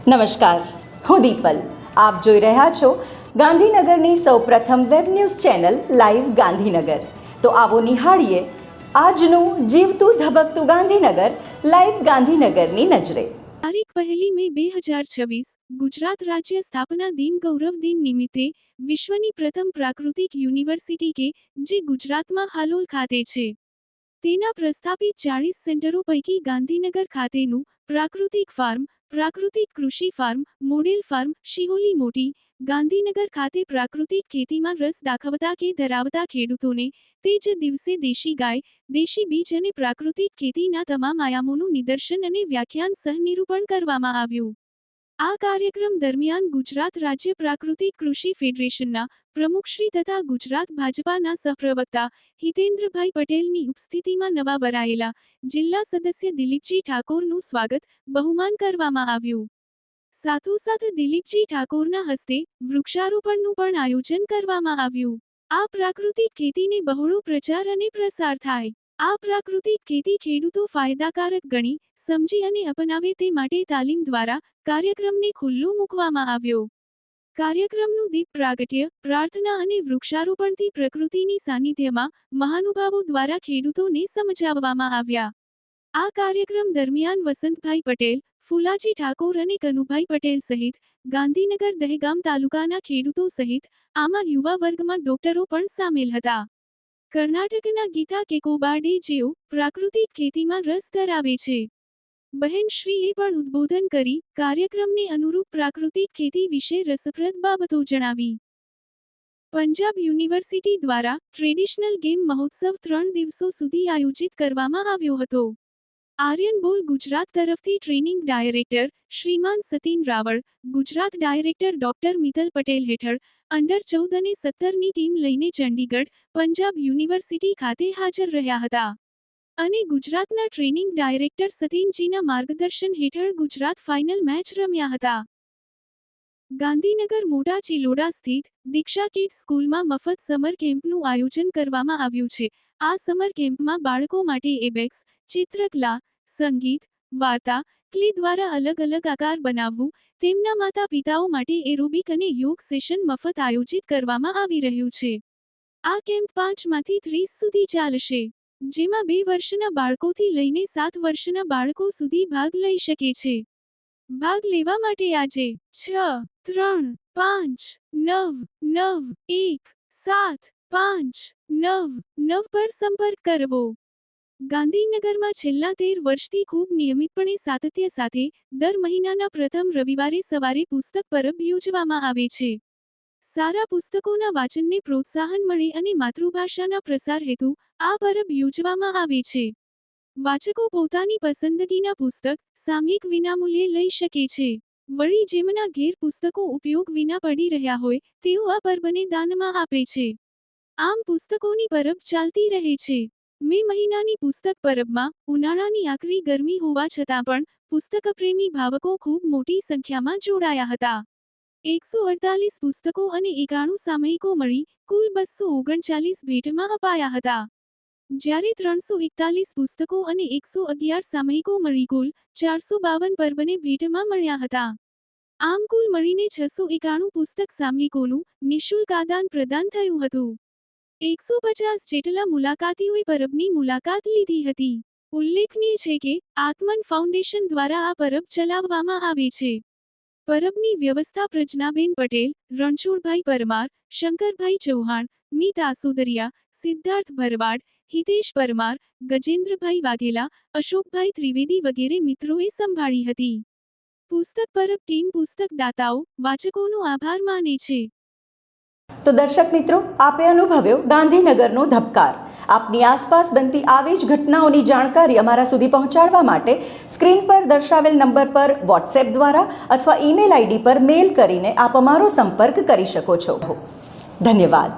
નમસ્કાર, હું દીપલ. આપ જોઈ રહ્યા છો ગાંધીનગરની સૌપ્રથમ web news channel live Gandhinagar. તો આવો નિહાળીએ આજનું જીવતું ધબકતું ગાંધીનગર લાઈવ ગાંધીનગરની નજરે. તારીખ 1 મે 2026 ગુજરાત રાજ્ય સ્થાપના દિન ગૌરવ દિન નિમિત્તે વિશ્વની પ્રથમ પ્રાકૃતિક યુનિવર્સિટી કે જે ગુજરાતમાં હાલોલ ખાતે છે તેના પ્રસ્થાપિત 40 સેન્ટરો પૈકી ગાંધીનગર ખાતેનું પ્રાકૃતિક ફાર્મ, પ્રાકૃતિક કૃષિ ફાર્મ, મોડેલ ફાર્મ શિહોલી મોટી ગાંધીનગર ખાતે પ્રાકૃતિક ખેતીમાં રસ દાખવતા કે ધરાવતા ખેડૂતોને તે જ દિવસે દેશી ગાય, દેશી બીજ અને પ્રાકૃતિક ખેતીના તમામ આયામોનું નિદર્શન અને વ્યાખ્યાન સહ નિરૂપણ કરવામાં આવ્યું. આ કાર્યક્રમ દરમિયાન ગુજરાત રાજ્ય પ્રાકૃતિક કૃષિ ફેડરેશનના પ્રમુખશ્રી તથા ગુજરાત ભાજપાના સહપ્રવક્તા હિતેન્દ્રભાઈ પટેલની ઉપસ્થિતિમાં નવા વરાયેલા જિલ્લા સદસ્ય દિલીપજી ઠાકોરનું સ્વાગત બહુમાન કરવામાં આવ્યું. સાથોસાથ દિલીપજી ઠાકોરના હસ્તે વૃક્ષારોપણનું પણ આયોજન કરવામાં આવ્યું. આ પ્રાકૃતિક ખેતીને બહોળો પ્રચાર અને પ્રસાર થાય. આ પ્રાકૃતિક ખેતી ખેડૂતો ફાયદાકારક ગણી સમજી અને અપનાવે તે માટે તાલીમ દ્વારા કાર્યક્રમને ખુલ્લો મૂકવામાં આવ્યો. કાર્યક્રમનું દીપ પ્રાગટ્ય, પ્રાર્થના અને વૃક્ષારોપણથી પ્રકૃતિની સાનિધ્યમાં મહાનુભાવો દ્વારા ખેડૂતોને સમજાવવામાં આવ્યા. આ કાર્યક્રમ દરમિયાન વસંતભાઈ પટેલ, ફુલાજી ઠાકોર અને કનુભાઈ પટેલ સહિત ગાંધીનગર દહેગામ તાલુકાના ખેડૂતો સહિત આમાં યુવા વર્ગમાં ડોક્ટરો પણ સામેલ હતા. કર્ણાટકના ગીતા કેકોબાડે જેઓ પ્રાકૃતિક ખેતીમાં રસ ધરાવે છે, બહેનશ્રીએ પણ ઉદ્બોધન કરી કાર્યક્રમને અનુરૂપ પ્રાકૃતિક ખેતી વિશે રસપ્રદ બાબતો જણાવી. પંજાબ યુનિવર્સિટી દ્વારા ટ્રેડિશનલ ગેમ મહોત્સવ 3 દિવસો સુધી આયોજિત કરવામાં આવ્યો હતો. આર્યન બોલ ગુજરાત તરફથી ટ્રેનિંગ ડાયરેક્ટર શ્રીમાન સતીન રાવળ, ગુજરાત ડાયરેક્ટર ડોક્ટર મિતલ પટેલ હેઠળ અંડર 14 અને 17ની ટીમ લઈને ચંડીગઢ, પંજાબ યુનિવર્સિટી ખાતે હાજર રહ્યા હતા અને ગુજરાતના ટ્રેનિંગ ડાયરેક્ટર સતીનજીના માર્ગદર્શન હેઠળ ગુજરાત ફાઇનલ મેચ રમ્યા હતા. ગાંધીનગર મોટા ચિલોડા સ્થિત દીક્ષા કિડ્સ સ્કૂલમાં મફત સમર કેમ્પનું આયોજન કરવામાં આવ્યું છે. આ સમર કેમ્પમાં બાળકો માટે એબેક્સ, ચિત્રકલા, સંગીત, વાર્તા, ક્લે દ્વારા અલગ અલગ આકાર બનાવવું, તેમના માતા પિતાઓ માટે એરોબિક અને યોગ સેશન મફત આયોજિત કરવામાં આવી રહ્યું છે. આ કેમ્પ 5 માંથી 30 સુધી ચાલશે, જેમાં 2 વર્ષના બાળકોથી લઈને 7 વર્ષના બાળકો સુધી ભાગ લઈ શકે છે. ભાગ લેવા માટે આજે 6, 3, 5, 9, 9, 1, 7, 5, 9, 9 પર સંપર્ક કરવો. ગાંધીનગરમાં છેલ્લા 13 વર્ષથી ખૂબ નિયમિતપણે સાતત્ય સાથે દર મહિનાના પ્રથમ રવિવારે સવારે પુસ્તક પરબ યોજવામાં આવે છે. સારા પુસ્તકોના વાંચનને પ્રોત્સાહન મળે અને માતૃભાષાના પ્રસાર હેતુ આ પરબ યોજવામાં આવે છે. વાચકો પોતાની પસંદગીના પુસ્તક સામયિક વિનામૂલ્યે લઈ શકે છે. વળી જેમના ઘેર પુસ્તકો ઉપયોગ વિના પડી રહ્યા હોય તેઓ આ પરબને દાનમાં આપે છે. આમ પુસ્તકોની પરબ ચાલતી રહે છે. મે મહિનાની પુસ્તક પરબમાં ઉનાળાની આકરી ગરમી હોવા છતાં પણ પુસ્તકપ્રેમી ભાવકો ખૂબ મોટી સંખ્યામાં જોડાયા હતા. 148 પુસ્તકો અને 91 સામયિકો મળી કુલ 239 ભેટમાં અપાયા હતા. જ્યારે 341 પુસ્તકો અને 111 સામયિકો મળી કુલ 452 પરબને ભેટમાં મળ્યા હતા. આમ કુલ મળીને 691 પુસ્તક સામયિકોનું નિઃશુલ્ક આદાન પ્રદાન થયું હતું. 150 જેટલા મુલાકાતીઓએ પરબની મુલાકાત લીધી હતી. ઉલ્લેખનીય છે કે આત્મન ફાઉન્ડેશન દ્વારા આ પરબ ચલાવવામાં આવે છે. પરબની વ્યવસ્થા પ્રજ્ઞાબેન પટેલ, રણછોડભાઈ પરમાર, શંકરભાઈ ચૌહાણ, મીત આસોદરિયા, સિદ્ધાર્થ ભરવાડ, હિતેશ પરમાર, ગજેન્દ્રભાઈ વાઘેલા, અશોકભાઈ ત્રિવેદી વગેરે મિત્રોએ સંભાળી હતી. પુસ્તક પરબ ટીમ પુસ્તક દાતાઓ, વાચકોનો આભાર માને છે. તો દર્શક મિત્રો, આપે અનુભવ્યો ગાંધીનગરનો ધબકાર. આપની આસપાસ બનતી આવી જ ઘટનાઓની જાણકારી અમારા સુધી પહોંચાડવા માટે સ્ક્રીન પર દર્શાવેલ નંબર પર વોટ્સએપ દ્વારા અથવા ઈમેલ આઈડી પર મેલ કરીને આપ અમારો સંપર્ક કરી શકો છો. ધન્યવાદ.